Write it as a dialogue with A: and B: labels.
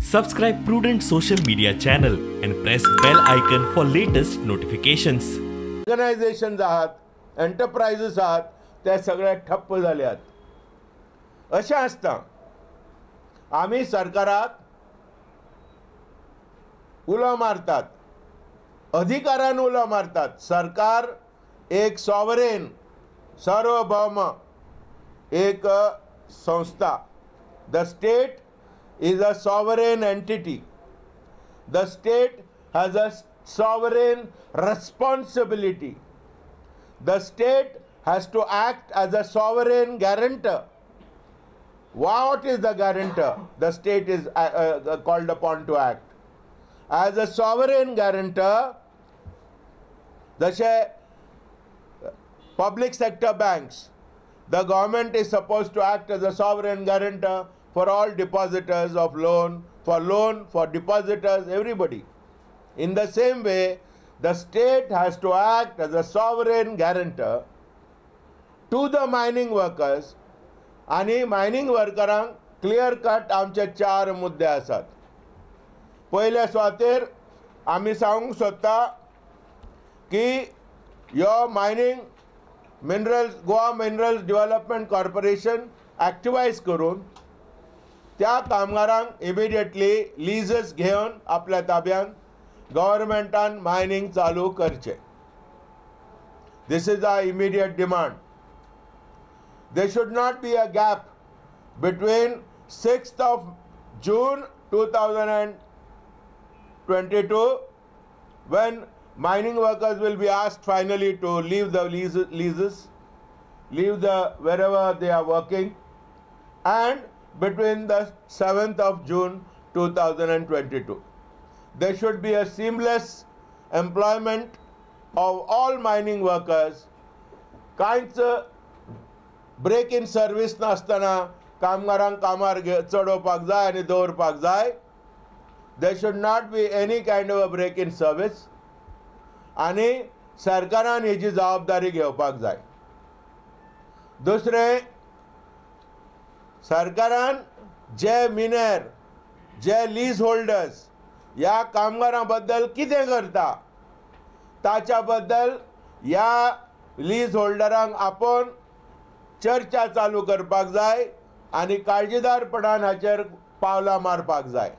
A: Subscribe Prudent social media channel and press bell icon for latest notifications.
B: Organisations आहात, enterprises आहात, त्या सगळ्या ठप्प झाल्यात. अशें आसता आमी सरकाराक उलो मारतात, अधिकारान उलो मारतात. सरकार एक सॉवरेन सार्वभौम एक संस्था. The state is a sovereign entity. The state has a sovereign responsibility. The state has to act as a sovereign guarantor. What is the guarantor? The state is called upon to act. As a sovereign guarantor, जशे public sector banks, the government is supposed to act as a sovereign guarantor for all depositors of loan, for depositors, everybody. In the same way, the state has to act as a sovereign guarantor to the mining workers. आणि mining वर्करांक clear cut आमचे 4 मुद्दे आसात. पयल्या सुवातेर आमी सांगूंक सोदता की ह्यो mining minerals Goa minerals development corporation एक्टिवायज करून त्या कामगारांक इमिडिएटली लीजेस घेवन आपल्या ताब्यान गव्हर्मेंटान मायनिंग चालू करचें. This is our immediate demand. There should not be a gap between 6th of June 2022 when mining workers will be asked finally to leave the leases, leave the wherever they are working, and between the 7th of June 2022. There should be a seamless employment of all mining workers. कांयच break in service नासतना कामगारांक कामार चडोवपाक जाय आनी दवरपाक जाय. There should not be any kind of a break in service आनी सरकारान हेची जबाबदारी घेवपाक जाय. दुसरें, सरकारान जे मिनेर जे लीज होल्डर्स ह्या कामगारां बद्दल कितें करता ताच्या बद्दल ह्या लीज होल्डरांक आपोवन चर्चा चालू करपाक जाय आनी काळजीदारपणान हाचेर पावलां मारपाक जाय.